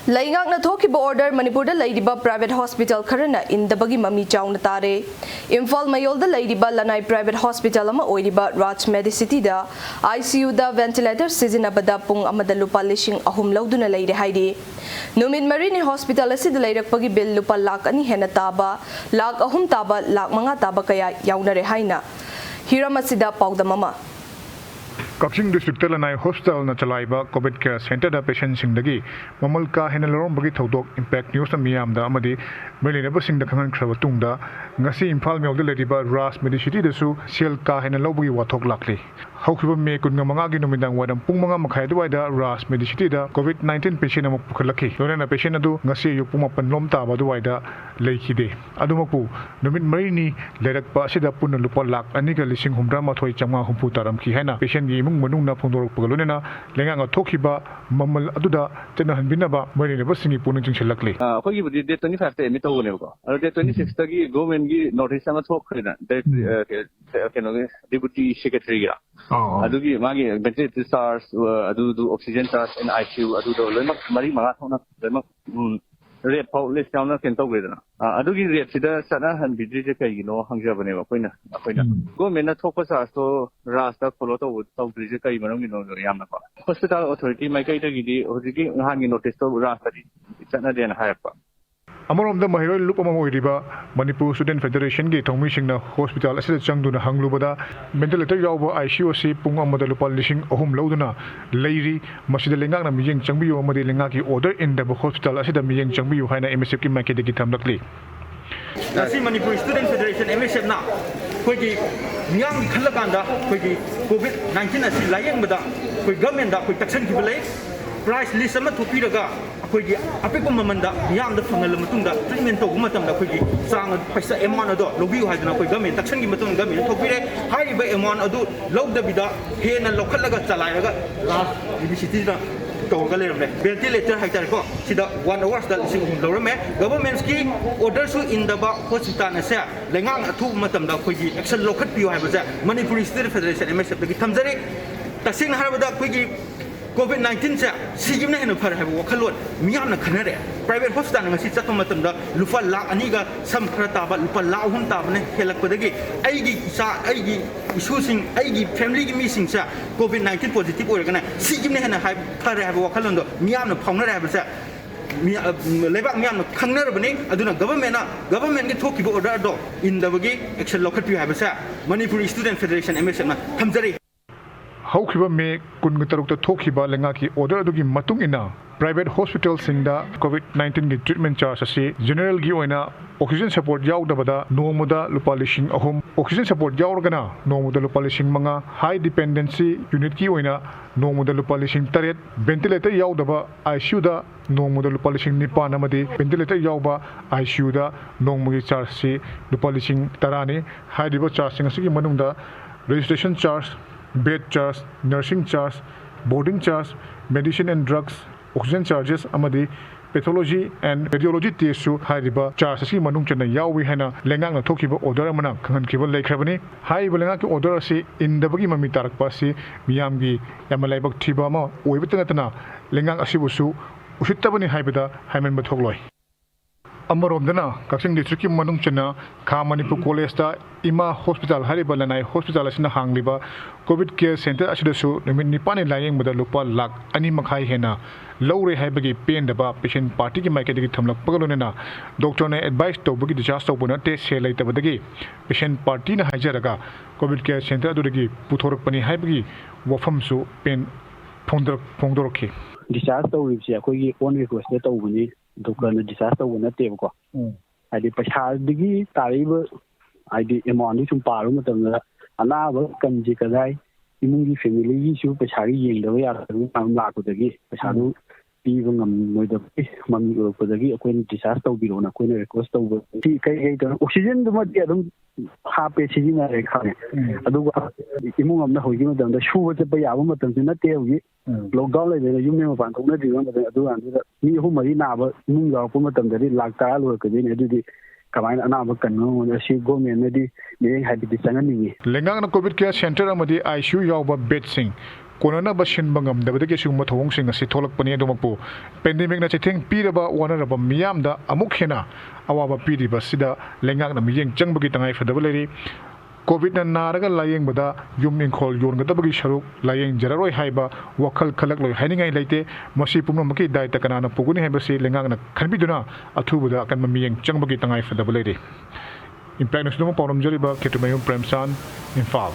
Laingak na thoki ba order Manipur da lady ba private hospital kharana in the bagi mami chaun tare. Imphal mayol da lady ba lanai private hospital ama oiri ba Raj Medicity da ICU da ventilator sizina bada pung amada lupa lishing ahum lauduna leide haidi. Numin Marine Hospital asid leirak pagi bill lupa lak ani hena taba lak ahum taba lak manga taba kaya yaunare haina. Hiramasida pauda mama. Kakching District Lanai Hospital na chalaiba COVID Care Center da patient singdagi mamal ka henalorong bagi thodok impact news na miyam da amadi melinaba singda khangan khrawa tungda ngasi Imphal meog da lediba Raj Medicity da su sel ka henalo bagi wathok lakli haukiba me kun manga gi numidang wadam pung manga makhai duai da Raj Medicity da COVID-19 patient amuk pukhalaki lona patient adu ngasi yu puma panlom ta ba duai da leikhide adumapu numit marini lerak pa sida punna lupa lak ani ga lising humra mathoi changa humpu taram ki haina patient gi manung na phongdorok pagalonena lenga thokiba mamal aduda tena hanbinaba marine ba singi puning chingselakli akhoi gi date 25 te mi tawne ko date 26 ta gi government gi notice ama thokhrena date keno deputy secretary ga adugi magi ventilator charge adu oxygen charge and ICU adu do loimak mari manga thona loimak rate pau list down na ken tawgrena adugi rate sida sana han bidri je kai no hangjabane ba koina government na thokpa charge to rasta follow to tawdri je kai manong no yamna pa hospital authority mai kai ta gi di hojiki han gi notice to rasta di sana den hayapa Amarom da mahiroi lupa mamoiriba Manipur Student Federation gi thongmi singna hospital asida changduna hanglubada ventilator yawba ICU si pung amada lupa lishing ahum lauduna leiri masida lengak na miyeng changbiyu amadi lengak ki order in the hospital asida miyeng changbiyu haina MSF ki makede gi thamlakli Nasi Manipur Student Federation MSF na koigi miyang khalakanda koigi COVID-19 asi layeng bada koi government da koi takshan ki belai price list ama thupiraga akoigi apipa mamanda miyamda fangal matungda treatment tawgu matamda akoigi sang paisa amount ado lobiu haidana koi government takshan gi matung government thupire hariba amount adu logdabida hena lokhalaga chalairaga last university da tawga lerame ventilator haitare ko sida 1 hours da lising lorame government ki order su indaba hospital na sa lengang athu matamda akoigi action lokhat piu haibaja Manipur Student Federation MSF gi thamjari tasing harabada akoigi COVID-19 se sigimna hena phar haibu wakhalon miyamna khanare private hospital ngasi chatpa matamda lupa lakh ani ga sam khara taba lupa lakh hum taba ne helakpadagi aigi sa aigi issue sing aigi family gi mi sing sa COVID-19 positive oirgana sigimna hena hai phar haibu wakhalon do miyamna phaunare haibu sa lebak miyamna khangnarabani aduna government gi thokibo order do indabagi action lokhat pi haibu sa Manipur Student Federation MSF na thamjari haukiba me kun taruk ta thokiba lenga ki order adugi matung ina private hospital singda COVID-19 gi treatment charge asi general gi oina oxygen support yaudabada nomoda lupa lishing ahum oxygen support yaurgana nomoda lupa lishing manga high dependency unit ki oina nomoda lupa lishing taret ventilator yaudaba ICU da nomoda lupa lishing nipan amadi ventilator yauba ICU da nomogi charge si lupa lishing tarani high diba charge singa sigi manungda registration charge bed charge, nursing charge, boarding charge, medicine and drugs, oxygen charges, amadi pathology and radiology test su hariba charge asi manung chana yawi hana lengang na thokiba order amana khangan kiba lekhrabani hai belenga ki order asi indabagi mami tarakpa si miyam gi yamalaibak thiba ma oibitana tana lengang asi busu usittabani haibada haimen bathogloi Amarodana, Kakching District Manung Chana, Ka Manipur College da Ima Hospital Hariba Lanai Hospital Asina Hangliba COVID Care Center Ashidasu Nimin Nipani Lying with a lupa lak ani makai hena Lowre Habagi pain the ba patient party ki maikadi thamlak pagalonena doctor ne advice to bugi disaster bona test share laita badagi patient party na hajaraga COVID Care Center adurigi puthorok pani haibagi wafam su pen phongdorokhi disaster wibsi akoi on request ta ubuni doctor na disaster wona te ko adi paisa digi tariba adi amount sum paru matamna anaba kanji kadai imungi family gi su paisa gi yengda ya am la ko dagi paisa du piba ngam moida mami ko dagi akoi disaster biro na akoi request to ti kai to oxygen du ma adum ha pe sijina re khane adu imung amna hogi ma dam da shu wa pa ya ma tam na te hogi lockdown le de yum me ma ban thong na di ma adu an da mi hu mari na ba imung ga pu ma tam da lak ta lo ka di ne adu di kamain ana ba kan no na si government ne di me hai di sangan ni lengang na COVID care center amadi ICU yaw ba bed sing ꯀꯣꯟꯅꯅꯕ ꯁꯤꯟꯕ ꯉꯝꯗꯕꯗꯒꯤ ꯑꯁꯤꯒꯨꯝꯕ ꯊꯧꯑꯣꯡꯁꯤꯡ ꯑꯁꯤ ꯊꯣꯛꯂꯛꯄꯅꯤ ꯑꯗꯨꯃꯛꯄꯨ ꯄꯦꯟꯗꯦꯃꯤꯛꯅ ꯆꯩꯊꯦꯡ ꯄꯤꯔꯕ ꯋꯥꯅꯔꯕ ꯃꯤꯌꯥꯝꯗ ꯑꯃꯨꯛ ꯍꯦꯟꯅ ꯑꯋꯥꯕ ꯄꯤꯔꯤꯕꯁꯤꯗ ꯂꯩꯉꯥꯛꯅ ꯃꯤꯠꯌꯦꯡ ꯆꯪꯕꯒꯤ ꯇꯉꯥꯏꯐꯗꯕ ꯂꯩꯔꯤ ꯀꯣꯚꯤꯗꯅ ꯅꯥꯔꯒ ꯂꯥꯌꯦꯡꯕꯗ ꯌꯨꯝ ꯏꯪꯈꯣꯜ ꯌꯣꯟꯒꯗꯕꯒꯤ ꯁꯔꯨꯛ ꯂꯥꯌꯦꯡꯖꯔꯔꯣꯏ ꯍꯥꯏꯕ ꯋꯥꯈꯜ ꯈꯜꯂꯛꯂꯣꯏ ꯍꯥꯏꯅꯤꯡꯉꯥꯏ ꯂꯩꯇꯦ ꯃꯁꯤ ꯄꯨꯝꯅꯃꯛꯀꯤ ꯗꯥꯏꯇ ꯀꯅꯥꯅ ꯄꯨꯒꯅꯤ ꯍꯥꯏꯕꯁꯤ ꯂꯩꯉꯥꯛꯅ ꯈꯟꯕꯤꯗꯨꯅ ꯑꯊꯨꯕꯗ ꯑꯀꯟꯕ ꯃꯤꯠꯌꯦꯡ ꯆꯪꯕꯒꯤ ꯇꯉꯥꯏꯐꯗꯕ ꯂꯩꯔꯤ ꯏꯝꯄꯦꯛ ꯅ꯭ꯌꯨꯁꯗꯃꯛ ꯄꯥꯎꯗꯝꯖꯔꯤꯕ ꯈꯦꯇ꯭ꯔꯤꯃꯌꯨꯝ ꯄ꯭ꯔꯦꯝꯆꯥꯟ ꯏꯝꯐꯥꯜ